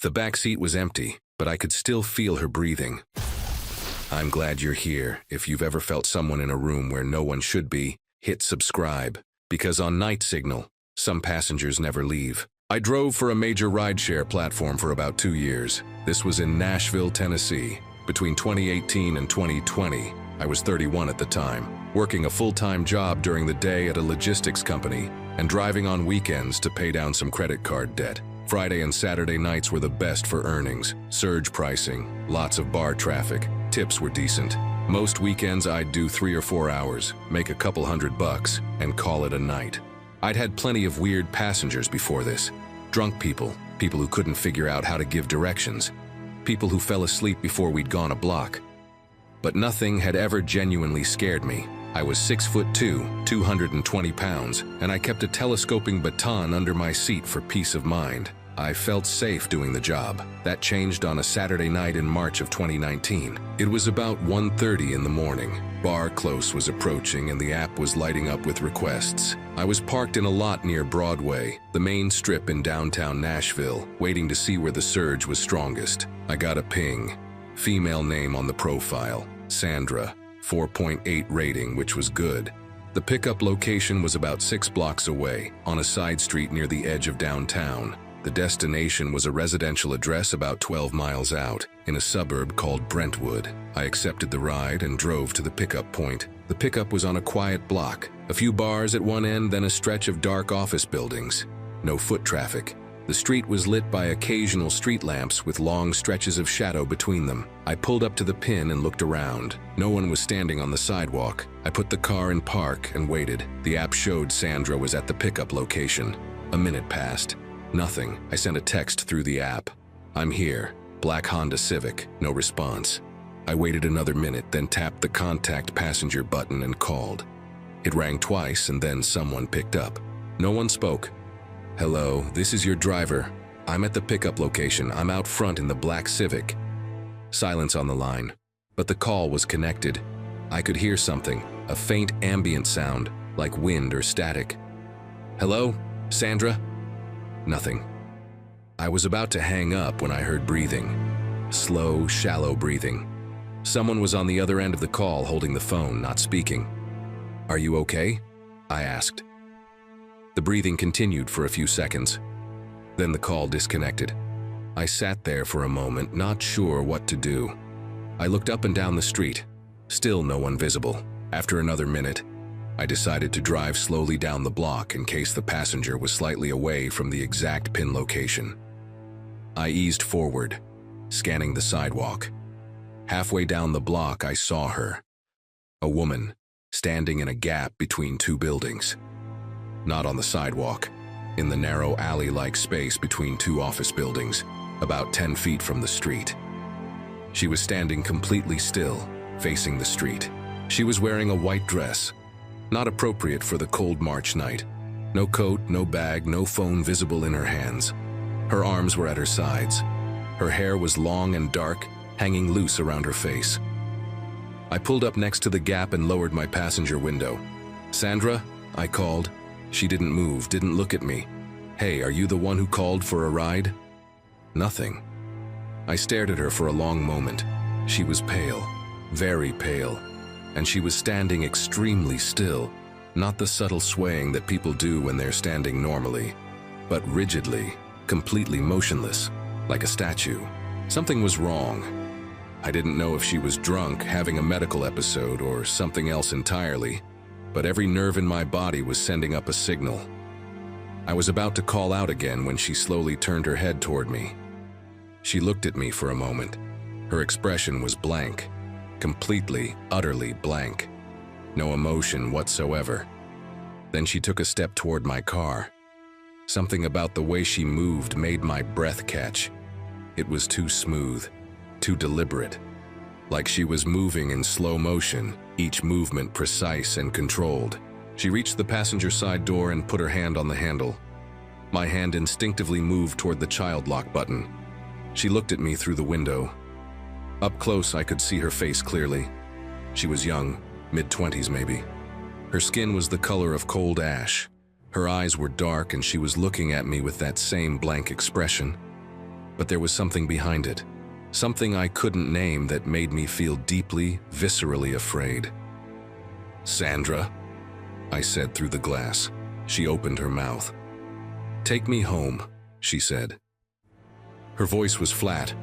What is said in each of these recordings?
The back seat was empty, but I could still feel her breathing. I'm glad you're here. If you've ever felt someone in a room where no one should be, hit subscribe. Because on Night Signal, some passengers never leave. I drove for a major rideshare platform for about 2 years. This was in Nashville, Tennessee. Between 2018 and 2020, I was 31 at the time, working a full-time job during the day at a logistics company and driving on weekends to pay down some credit card debt. Friday and Saturday nights were the best for earnings, surge pricing, lots of bar traffic, tips were decent. Most weekends I'd do 3 or 4 hours, make a couple $100, and call it a night. I'd had plenty of weird passengers before this. Drunk people, people who couldn't figure out how to give directions, people who fell asleep before we'd gone a block. But nothing had ever genuinely scared me. I was 6'2", 220 pounds, and I kept a telescoping baton under my seat for peace of mind. I felt safe doing the job. That changed on a Saturday night in March of 2019. It was about 1:30 in the morning. Bar close was approaching and the app was lighting up with requests. I was parked in a lot near Broadway, the main strip in downtown Nashville, waiting to see where the surge was strongest. I got a ping. Female name on the profile, Sandra. 4.8 rating, which was good. The pickup location was about 6 blocks away, on a side street near the edge of downtown. The destination was a residential address about 12 miles out, in a suburb called Brentwood. I accepted the ride and drove to the pickup point. The pickup was on a quiet block, a few bars at one end, then a stretch of dark office buildings. No foot traffic. The street was lit by occasional street lamps with long stretches of shadow between them. I pulled up to the pin and looked around. No one was standing on the sidewalk. I put the car in park and waited. The app showed Sandra was at the pickup location. A minute passed. Nothing. I sent a text through the app. I'm here. Black Honda Civic. No response. I waited another minute, then tapped the contact passenger button and called. It rang twice and then someone picked up. No one spoke. Hello, this is your driver. I'm at the pickup location. I'm out front in the black Civic. Silence on the line, but the call was connected. I could hear something, a faint ambient sound, like wind or static. Hello, Sandra? Nothing. I was about to hang up when I heard breathing. Slow, shallow breathing. Someone was on the other end of the call holding the phone, not speaking. Are you okay? I asked. The breathing continued for a few seconds. Then the call disconnected. I sat there for a moment, not sure what to do. I looked up and down the street. Still no one visible. After another minute, I decided to drive slowly down the block in case the passenger was slightly away from the exact pin location. I eased forward, scanning the sidewalk. Halfway down the block, I saw her. A woman, standing in a gap between 2 buildings. Not on the sidewalk, in the narrow alley-like space between 2 office buildings, about 10 feet from the street. She was standing completely still, facing the street. She was wearing a white dress, not appropriate for the cold March night. No coat, no bag, no phone visible in her hands. Her arms were at her sides. Her hair was long and dark, hanging loose around her face. I pulled up next to the gap and lowered my passenger window. Sandra, I called. She didn't move, didn't look at me. Hey, are you the one who called for a ride? Nothing. I stared at her for a long moment. She was pale, very pale, and she was standing extremely still, not the subtle swaying that people do when they're standing normally, but rigidly, completely motionless, like a statue. Something was wrong. I didn't know if she was drunk, having a medical episode, or something else entirely, but every nerve in my body was sending up a signal. I was about to call out again when she slowly turned her head toward me. She looked at me for a moment. Her expression was blank, completely, utterly blank. No emotion whatsoever. Then she took a step toward my car. Something about the way she moved made my breath catch. It was too smooth, too deliberate, like she was moving in slow motion, each movement precise and controlled. She reached the passenger side door and put her hand on the handle. My hand instinctively moved toward the child lock button. She looked at me through the window. Up close, I could see her face clearly. She was young, mid-20s maybe. Her skin was the color of cold ash. Her eyes were dark and she was looking at me with that same blank expression. but there was something behind it. Something I couldn't name that made me feel deeply, viscerally afraid. "Sandra," I said through the glass. She opened her mouth. "Take me home," she said. Her voice was flat.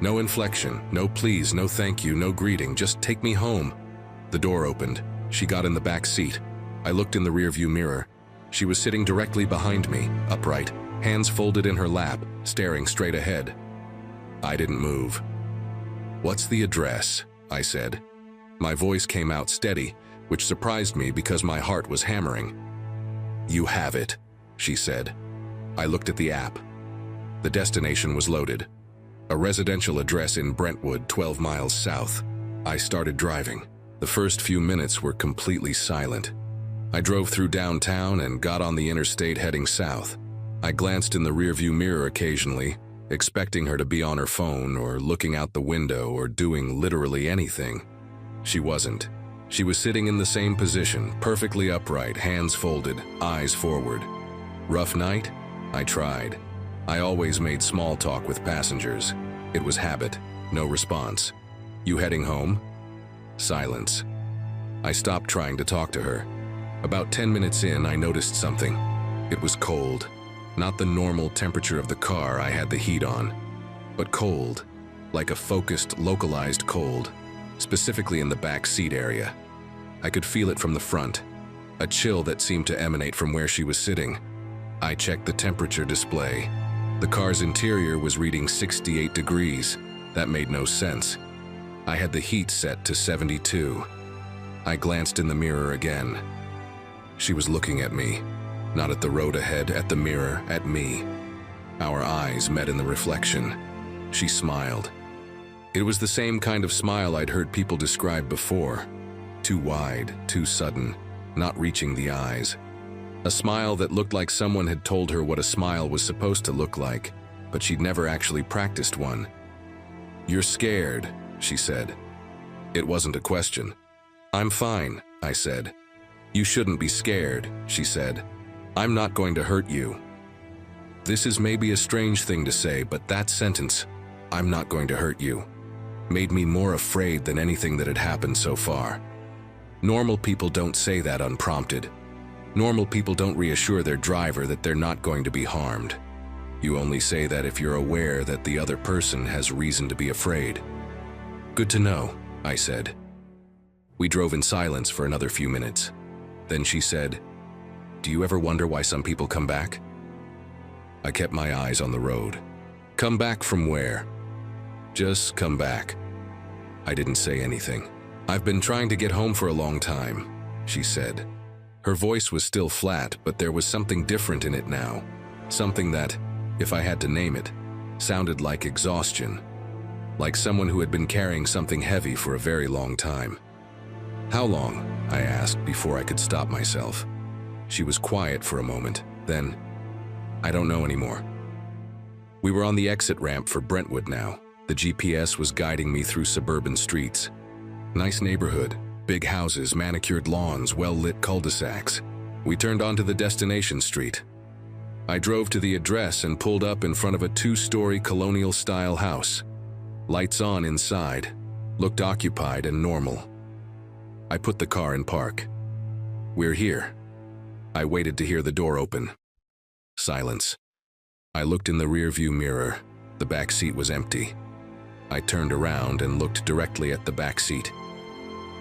No inflection, no please, no thank you, no greeting, just take me home. The door opened. She got in the back seat. I looked in the rearview mirror. She was sitting directly behind me, upright, hands folded in her lap, staring straight ahead. I didn't move. "What's the address?" I said. My voice came out steady, which surprised me because my heart was hammering. "You have it," she said. I looked at the app. The destination was loaded. A residential address in Brentwood, 12 miles south. I started driving. The first few minutes were completely silent. I drove through downtown and got on the interstate heading south. I glanced in the rearview mirror occasionally, expecting her to be on her phone or looking out the window or doing literally anything. She wasn't. She was sitting in the same position, perfectly upright, hands folded, eyes forward. Rough night? I tried. I always made small talk with passengers. It was habit. No response. "You heading home?" Silence. I stopped trying to talk to her. About 10 minutes in, I noticed something. It was cold. Not the normal temperature of the car, I had the heat on, but cold, like a focused, localized cold, specifically in the back seat area. I could feel it from the front, a chill that seemed to emanate from where she was sitting. I checked the temperature display. The car's interior was reading 68 degrees. That made no sense. I had the heat set to 72. I glanced in the mirror again. She was looking at me. Not at the road ahead, at the mirror, at me. Our eyes met in the reflection. She smiled. It was the same kind of smile I'd heard people describe before. Too wide, too sudden, not reaching the eyes. A smile that looked like someone had told her what a smile was supposed to look like, but she'd never actually practiced one. "You're scared," she said. It wasn't a question. "I'm fine," I said. "You shouldn't be scared," she said. "I'm not going to hurt you." This is maybe a strange thing to say, but that sentence, "I'm not going to hurt you," made me more afraid than anything that had happened so far. Normal people don't say that unprompted. Normal people don't reassure their driver that they're not going to be harmed. You only say that if you're aware that the other person has reason to be afraid. "Good to know," I said. We drove in silence for another few minutes. Then she said, "Do you ever wonder why some people come back?" I kept my eyes on the road. "Come back from where?" "Just come back." I didn't say anything. "I've been trying to get home for a long time," she said. Her voice was still flat, but there was something different in it now. Something that, if I had to name it, sounded like exhaustion. Like someone who had been carrying something heavy for a very long time. "How long?" I asked before I could stop myself. She was quiet for a moment, then, "I don't know anymore." We were on the exit ramp for Brentwood now. The GPS was guiding me through suburban streets. Nice neighborhood, big houses, manicured lawns, well-lit cul-de-sacs. We turned onto the destination street. I drove to the address and pulled up in front of a 2-story colonial-style house. Lights on inside, looked occupied and normal. I put the car in park. "We're here." I waited to hear the door open. Silence. I looked in the rearview mirror. The back seat was empty. I turned around and looked directly at the back seat.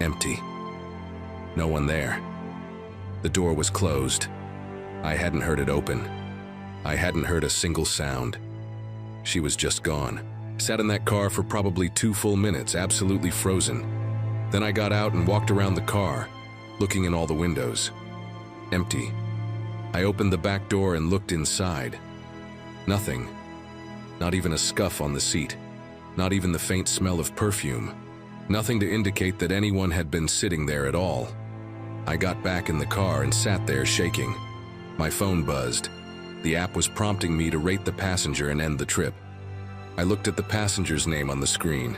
Empty. No one there. The door was closed. I hadn't heard it open. I hadn't heard a single sound. She was just gone. Sat in that car for probably 2 full minutes, absolutely frozen. Then I got out and walked around the car, looking in all the windows. Empty. I opened the back door and looked inside. Nothing. Not even a scuff on the seat. Not even the faint smell of perfume. Nothing to indicate that anyone had been sitting there at all. I got back in the car and sat there shaking. My phone buzzed. The app was prompting me to rate the passenger and end the trip. I looked at the passenger's name on the screen.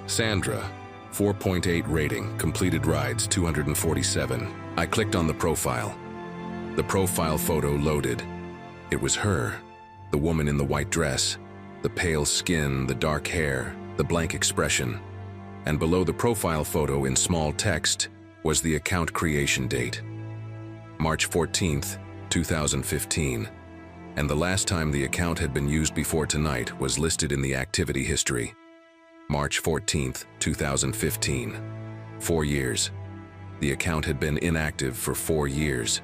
Sandra, 4.8 rating, completed rides 247. I clicked on the profile. The profile photo loaded. It was her, the woman in the white dress, The pale skin, the dark hair, the blank expression. And below the profile photo in small text was the account creation date. March 14th, 2015. And the last time the account had been used before tonight was listed in the activity history. March 14th, 2015. 4 years. The account had been inactive for 4 years.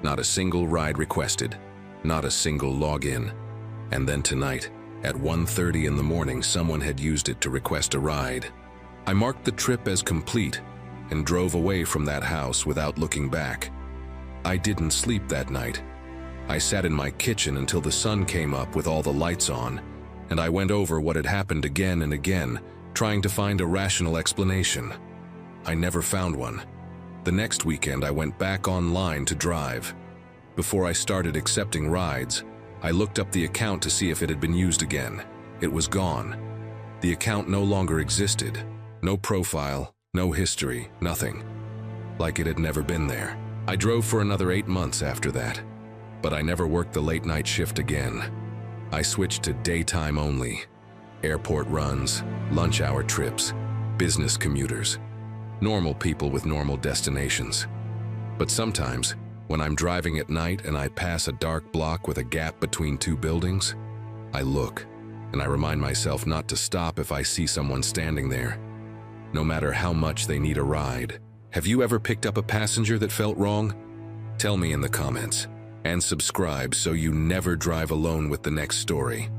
Not a single ride requested, not a single login. And then tonight, at 1:30 in the morning, someone had used it to request a ride. I marked the trip as complete and drove away from that house without looking back. I didn't sleep that night. I sat in my kitchen until the sun came up with all the lights on, and I went over what had happened again and again, trying to find a rational explanation. I never found one. The next weekend, I went back online to drive. Before I started accepting rides, I looked up the account to see if it had been used again. It was gone. The account no longer existed. No profile, no history, nothing. Like it had never been there. I drove for another 8 months after that, but I never worked the late night shift again. I switched to daytime only. Airport runs, lunch hour trips, business commuters. Normal people with normal destinations. But sometimes, when I'm driving at night and I pass a dark block with a gap between 2 buildings, I look, and I remind myself not to stop if I see someone standing there, no matter how much they need a ride. Have you ever picked up a passenger that felt wrong? Tell me in the comments, and subscribe so you never drive alone with the next story.